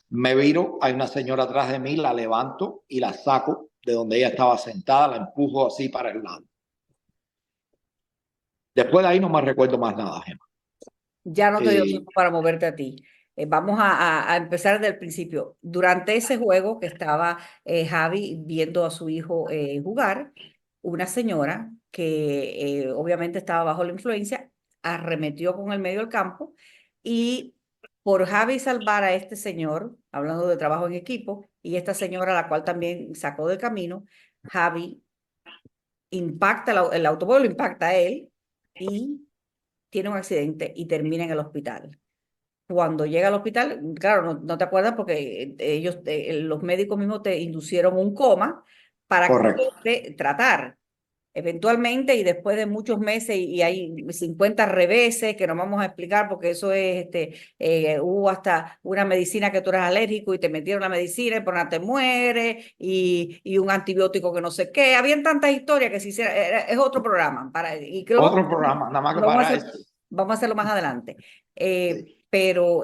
Me viro, hay una señora atrás de mí, la levanto y la saco de donde ella estaba sentada, la empujo así para el lado. Después de ahí no me recuerdo más nada, Gemma. Ya no te dio tiempo para moverte a ti. Vamos a empezar desde el principio. Durante ese juego que estaba Javi viendo a su hijo jugar, una señora que obviamente estaba bajo la influencia arremetió con el medio del campo y por Javi salvar a este señor, hablando de trabajo en equipo, y esta señora, la cual también sacó del camino, Javi impacta, el automóvil lo impacta a él y tiene un accidente y termina en el hospital. Cuando llega al hospital, claro, no te acuerdas porque ellos, los médicos mismos te inducieron un coma para tratar. Eventualmente, y después de muchos meses, y hay 50 reveses que no vamos a explicar porque eso es, hubo hasta una medicina que tú eres alérgico y te metieron la medicina y por nada te mueres, y un antibiótico que no sé qué. Habían tantas historias que se hiciera, es otro programa. Otro programa, nada más que para eso. Vamos a hacerlo más adelante. Pero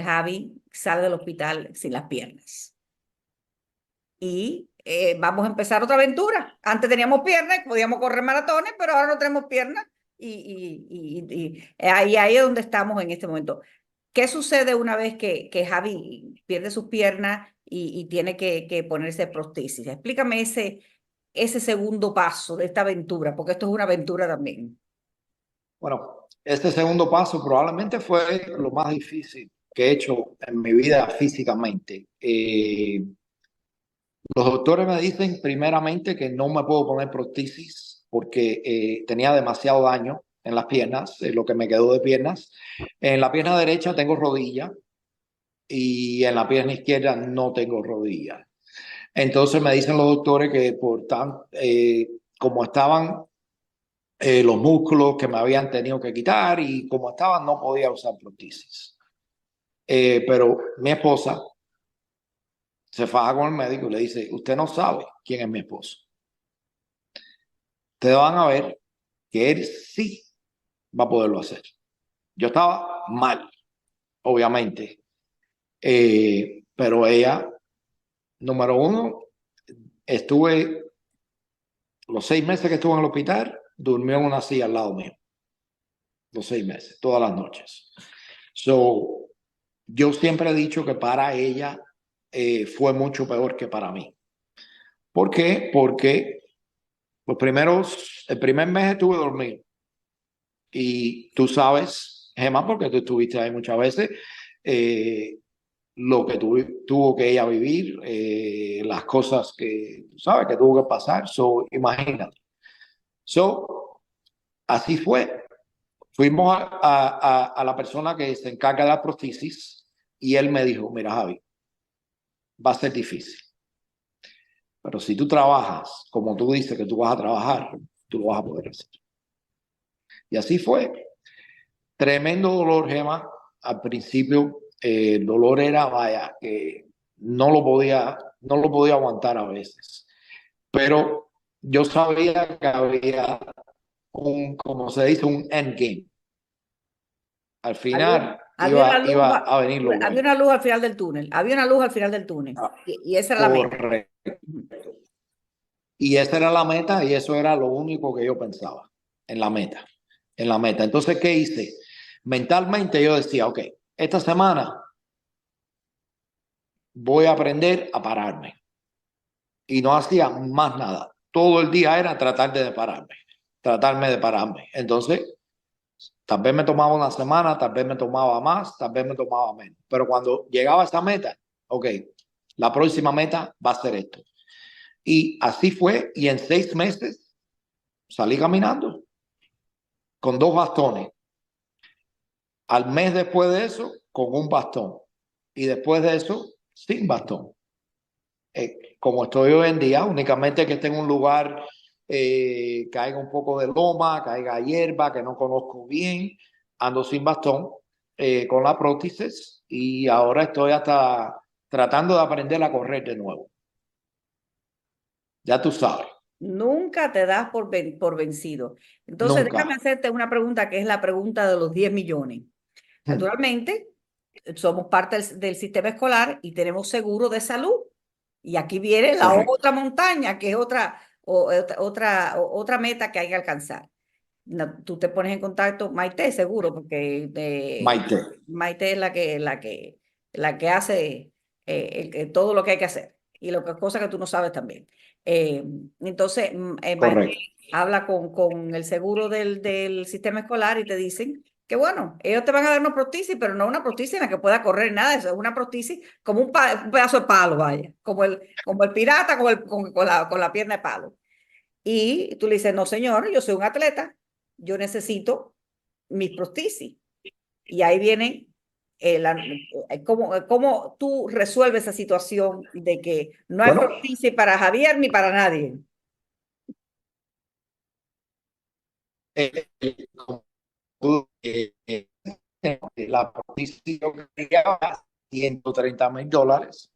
Javi sale del hospital sin las piernas. Y vamos a empezar otra aventura. Antes teníamos piernas, podíamos correr maratones, pero ahora no tenemos piernas. Y ahí es donde estamos en este momento. ¿Qué sucede una vez que Javi pierde sus piernas y tiene que ponerse prótesis? Explícame ese segundo paso de esta aventura, porque esto es una aventura también. Bueno, este segundo paso probablemente fue lo más difícil que he hecho en mi vida físicamente. Los doctores me dicen primeramente que no me puedo poner prótesis porque tenía demasiado daño en las piernas, lo que me quedó de piernas. En la pierna derecha tengo rodilla y en la pierna izquierda no tengo rodilla. Entonces me dicen los doctores que como estaban los músculos que me habían tenido que quitar y como estaban no podía usar prótesis. Pero mi esposa se faja con el médico y le dice, usted no sabe quién es mi esposo. Ustedes van a ver que él sí va a poderlo hacer. Yo estaba mal, obviamente. Pero ella, número uno, estuve los 6 meses que estuve en el hospital, durmió en una silla al lado mío. Los 6 meses, todas las noches. Yo siempre he dicho que para ella fue mucho peor que para mí. ¿Por qué? Porque el primer mes estuve dormido. Y tú sabes, Gemma, porque tú estuviste ahí muchas veces, lo que tuvo que ella vivir, las cosas que, tú sabes, que tuvo que pasar. Imagínate. Así fue. Fuimos a la persona que se encarga de la prótesis y él me dijo, mira, Javi, va a ser difícil. Pero si tú trabajas como tú dices que tú vas a trabajar, tú lo vas a poder hacer. Y así fue. Tremendo dolor, Gemma. Al principio el dolor era, vaya, que no lo podía aguantar a veces. Pero yo sabía que había como se dice, un endgame. Al final iba a venir lo bueno. Había una luz al final del túnel. Había una luz al final del túnel. Y esa era la meta. Correcto. Y esa era la meta y eso era lo único que yo pensaba en la meta. Entonces, ¿qué hice? Mentalmente yo decía, ok, esta semana voy a aprender a pararme. Y no hacía más nada. Todo el día era tratarme de pararme. Entonces, tal vez me tomaba una semana, tal vez me tomaba más, tal vez me tomaba menos. Pero cuando llegaba a esa meta, ok, la próxima meta va a ser esto. Y así fue, y en 6 meses salí caminando con 2 bastones. Al mes después de eso, con un bastón. Y después de eso, sin bastón. Como estoy hoy en día, únicamente que esté en un lugar que haya un poco de loma, que haya hierba, que no conozco bien, ando sin bastón, con la prótesis, y ahora estoy hasta tratando de aprender a correr de nuevo. Ya tú sabes, Nunca te das por vencido. Entonces, déjame nunca. hacerte una pregunta que es la pregunta de los 10 millones. Naturalmente, somos parte del sistema escolar y tenemos seguro de salud. Y aquí viene la Correcto. otra montaña, que es otra meta que hay que alcanzar. Tú te pones en contacto, Maite, seguro, porque Maite, Maite es la que hace todo lo que hay que hacer y cosas que tú no sabes también. Entonces, Maite correcto. habla con el seguro del sistema escolar y te dicen que bueno, ellos te van a dar una prótesis, pero no una prótesis en la que pueda correr nada de eso, es una prótesis como un pedazo de palo, vaya, como el pirata con la pierna de palo. Y tú le dices, no, señor, yo soy un atleta, yo necesito mis prótesis. Y ahí viene cómo tú resuelves esa situación de que no hay Bueno, prótesis para Javier ni para nadie. como la prótesis yo quería $130,000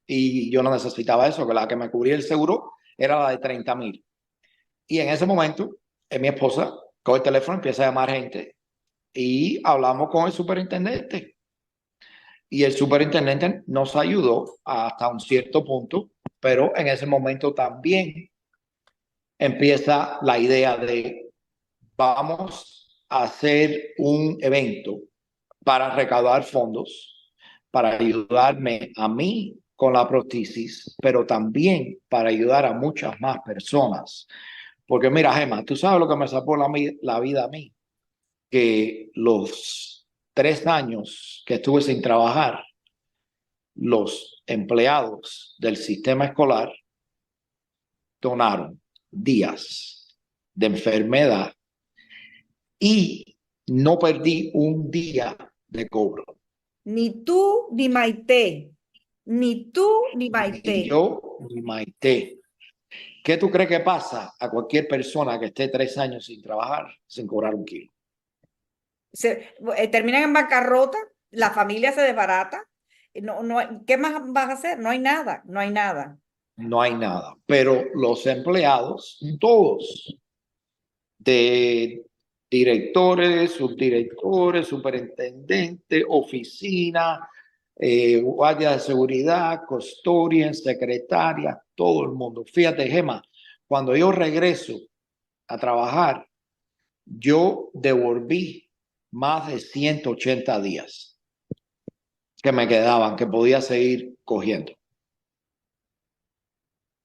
y yo no necesitaba eso, que la que me cubría el seguro era la de 30,000. Y en ese momento, mi esposa coge el teléfono, empieza a llamar gente y hablamos con el superintendente. Y el superintendente nos ayudó hasta un cierto punto, pero en ese momento también empieza la idea de vamos a hacer un evento para recaudar fondos, para ayudarme a mí con la prótesis, pero también para ayudar a muchas más personas. Porque mira, Gemma, tú sabes lo que me salvó la vida a mí, que los 3 años que estuve sin trabajar, los empleados del sistema escolar donaron días de enfermedad y no perdí un día de cobro. Ni tú ni Maite, ni tú ni Ni Maite. yo ni Maite. ¿Qué tú crees que pasa a cualquier persona que esté 3 años sin trabajar, sin cobrar un kilo? Terminan en bancarrota, la familia se desbarata. ¿Qué más vas a hacer? No hay nada, no hay nada. No hay nada. Pero los empleados, todos, de directores, subdirectores, superintendentes, oficina, guardia de seguridad, custodian, secretaria, todo el mundo. Fíjate, Gemma, cuando yo regreso a trabajar, yo devolví más de 180 días que me quedaban, que podía seguir cogiendo.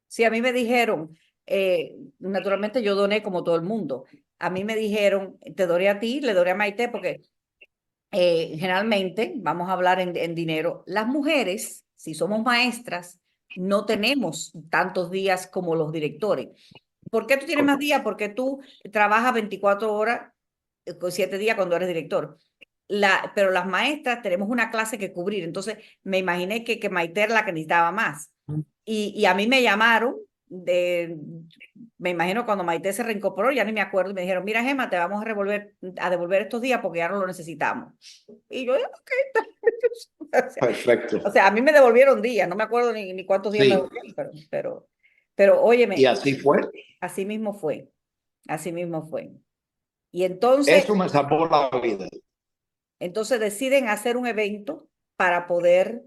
Sí, a mí me dijeron, naturalmente yo doné como todo el mundo. A mí me dijeron, te doné a ti, le doné a Maite, porque generalmente, vamos a hablar en dinero, las mujeres, si somos maestras, no tenemos tantos días como los directores. ¿Por qué tú tienes más días? Porque tú trabajas 24 horas, con 7 días cuando eres director. Pero las maestras tenemos una clase que cubrir, entonces me imaginé que Maite era la que necesitaba más. Y a mí me llamaron, me imagino cuando Maite se reincorporó, ya ni me acuerdo, y me dijeron, mira, Gemma, te vamos a devolver estos días porque ya no lo necesitamos. Y yo, ok, Perfecto. o sea, a mí me devolvieron días, no me acuerdo ni cuántos días me Sí, devolvieron, pero óyeme, y así fue. así mismo fue, así mismo fue. Y entonces, Eso me salvó la vida. entonces deciden hacer un evento para poder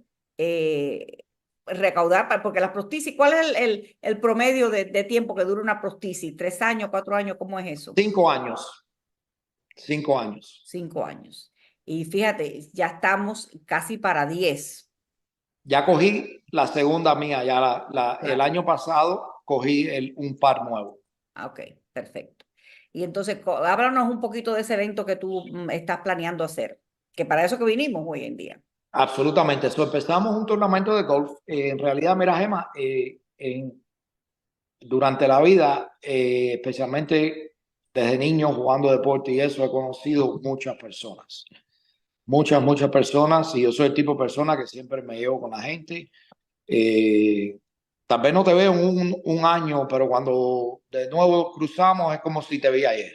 recaudar, porque las prótesis, ¿cuál es el promedio de tiempo que dura una prótesis? ¿3 años, 4 años? ¿Cómo es eso? 5 años. 5 años. 5 años. Y fíjate, ya estamos casi para 10. Ya cogí la segunda mía, ya el Claro. año pasado cogí un par nuevo. Ah, ok, perfecto. Y entonces, háblanos un poquito de ese evento que tú estás planeando hacer, que para eso que vinimos hoy en día. Absolutamente. Eso empezamos un torneo de golf. En realidad, mira, Gemma, durante la vida, especialmente desde niño jugando deporte y eso, he conocido muchas personas. Muchas personas. Y yo soy el tipo de persona que siempre me llevo con la gente. Eh, Tal vez no te veo en un año, pero cuando de nuevo cruzamos es como si te vi ayer.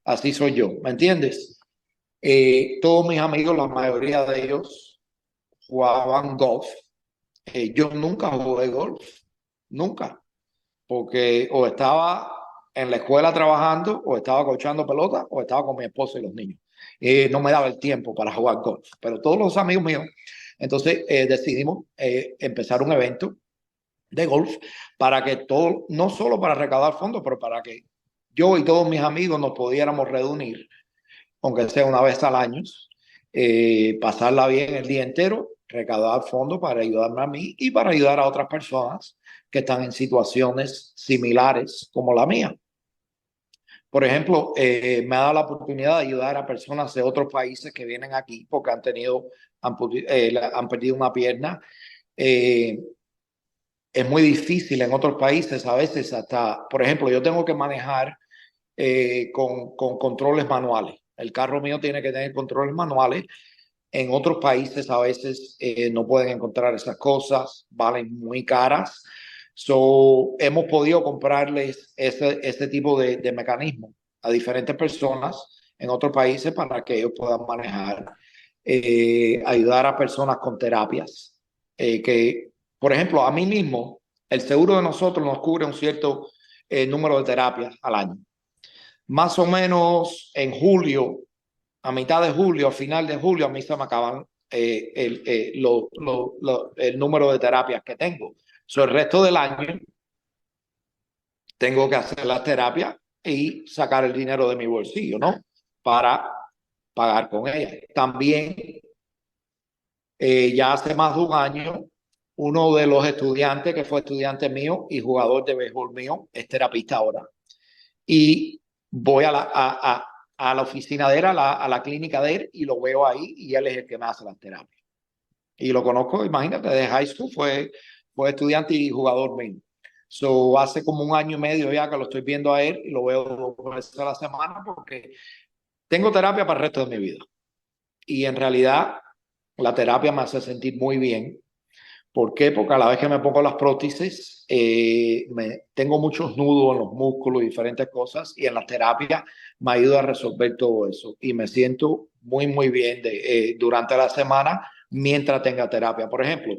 Así soy yo, ¿me entiendes? Todos mis amigos, la mayoría de ellos jugaban golf. Yo nunca jugué golf, nunca, porque o estaba en la escuela trabajando, o estaba coachando pelota, o estaba con mi esposa y los niños. No me daba el tiempo para jugar golf, pero todos los amigos míos, entonces decidimos empezar un evento de golf para que todo, no solo para recaudar fondos, pero para que yo y todos mis amigos nos pudiéramos reunir, aunque sea una vez al año, pasarla bien el día entero, recaudar fondos para ayudarme a mí y para ayudar a otras personas que están en situaciones similares como la mía. Por ejemplo, me ha dado la oportunidad de ayudar a personas de otros países que vienen aquí porque han perdido una pierna. Eh, es muy difícil en otros países a veces hasta, por ejemplo, yo tengo que manejar con controles manuales. El carro mío tiene que tener controles manuales. En otros países a veces no pueden encontrar esas cosas, valen muy caras. So, hemos podido comprarles ese tipo de mecanismo a diferentes personas en otros países para que ellos puedan manejar, ayudar a personas con terapias. Que, por ejemplo, a mí mismo, el seguro de nosotros nos cubre un cierto número de terapias al año. Más o menos en julio, a mitad de julio, a final de julio, a mí se me acaban el número de terapias que tengo. So, el resto del año tengo que hacer las terapias y sacar el dinero de mi bolsillo, ¿no? Para pagar con ella. También, ya hace más de un año, uno de los estudiantes, que fue estudiante mío y jugador de béisbol mío, es terapista ahora. Y voy a la oficina de él, a la clínica de él, y lo veo ahí, y él es el que me hace las terapias. Y lo conozco, imagínate, de high school, fue estudiante y jugador mío. So, hace como un año y medio ya que lo estoy viendo a él, y lo veo 2 veces a la semana, porque tengo terapia para el resto de mi vida. Y en realidad, la terapia me hace sentir muy bien. ¿Por qué? Porque a la vez que me pongo las prótesis, tengo muchos nudos en los músculos y diferentes cosas, y en la terapia me ayuda a resolver todo eso. Y me siento muy bien durante la semana mientras tenga terapia. Por ejemplo,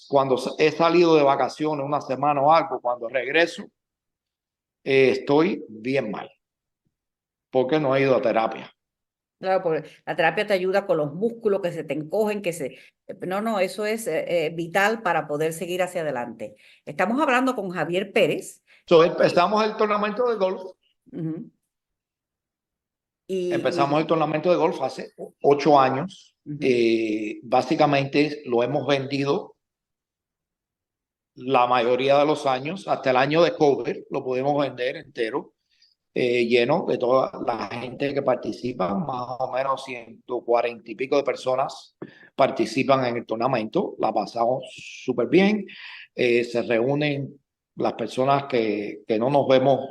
cuando he salido de vacaciones una semana o algo, cuando regreso, estoy bien mal, porque no he ido a terapia. Claro, porque la terapia te ayuda con los músculos que se te encogen, que se... No, eso es vital para poder seguir hacia adelante. Estamos hablando con Javier Pérez. So, empezamos el torneo de golf. Uh-huh. Empezamos el torneo de golf hace 8 años. Uh-huh. Básicamente lo hemos vendido la mayoría de los años. Hasta el año de COVID lo pudimos vender entero, lleno de toda la gente que participa. Más o menos 140 y pico de personas participan en el torneo. La pasamos súper bien. Se reúnen las personas que no nos vemos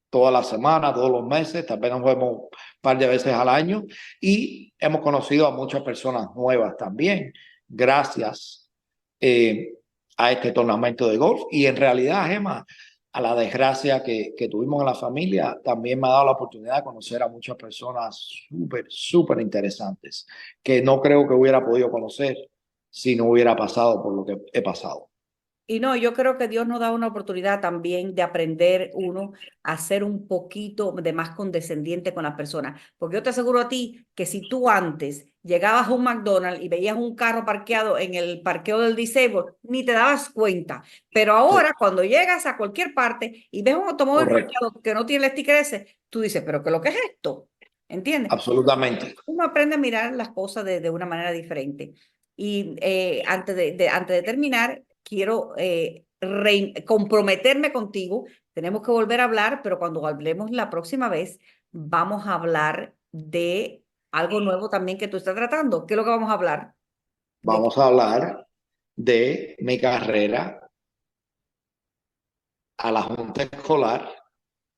toda la semana, todos los meses, tal vez nos vemos un par de veces al año, y hemos conocido a muchas personas nuevas también, gracias a este torneo de golf. Y en realidad, Gemma, a la desgracia que tuvimos en la familia, también me ha dado la oportunidad de conocer a muchas personas súper interesantes, que no creo que hubiera podido conocer si no hubiera pasado por lo que he pasado. Y no, yo creo que Dios nos da una oportunidad también de aprender uno a ser un poquito de más condescendiente con las personas. Porque yo te aseguro a ti que si tú antes llegabas a un McDonald's y veías un carro parqueado en el parqueo del disabled, ni te dabas cuenta. Pero ahora, cuando llegas a cualquier parte y ves un automóvil parqueado que no tiene el sticker ese, tú dices, ¿pero qué es lo que es esto? ¿Entiendes? Absolutamente. Uno aprende a mirar las cosas de una manera diferente. Y antes de terminar, quiero comprometerme contigo. Tenemos que volver a hablar, pero cuando hablemos la próxima vez, vamos a hablar de algo nuevo también que tú estás tratando. ¿Qué es lo que vamos a hablar? Vamos a hablar de mi carrera a la Junta Escolar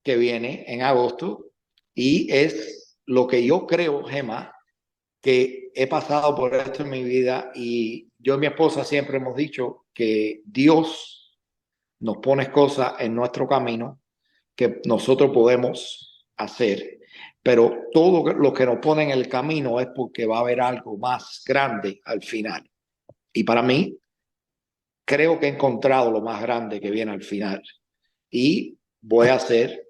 que viene en agosto, y es lo que yo creo, Gemma, que he pasado por esto en mi vida, y yo y mi esposa siempre hemos dicho que Dios nos pone cosas en nuestro camino que nosotros podemos hacer, pero todo lo que nos pone en el camino es porque va a haber algo más grande al final. Y para mí, creo que he encontrado lo más grande que viene al final, y voy a ser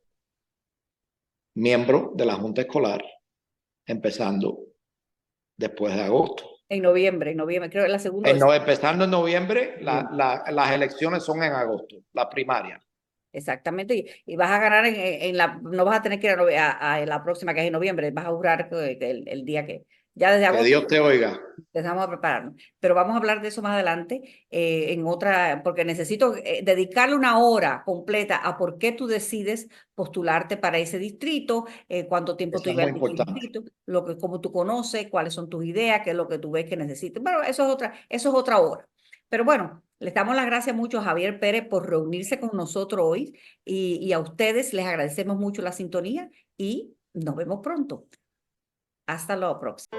miembro de la Junta Escolar empezando después de agosto. En noviembre, creo que la segunda. Empezando en noviembre, las elecciones son en agosto, la primaria. Exactamente, y vas a ganar no vas a tener que ir a la próxima, que es en noviembre, vas a jurar el día que, ya desde agosto. Que Dios te oiga. Empezamos a prepararnos, pero vamos a hablar de eso más adelante, en otra, porque necesito dedicarle una hora completa a por qué tú decides postularte para ese distrito, cuánto tiempo tú llevas en el distrito, cómo tú conoces, cuáles son tus ideas, qué es lo que tú ves que necesitas. Bueno, eso es otra hora. Pero bueno, les damos las gracias mucho a Javier Pérez por reunirse con nosotros hoy, y a ustedes les agradecemos mucho la sintonía y nos vemos pronto. Hasta la próxima.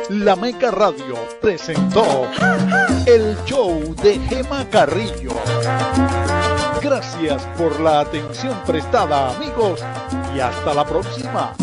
La Meca Radio presentó el show de Gemma Carrillo. Gracias por la atención prestada, amigos, y hasta la próxima.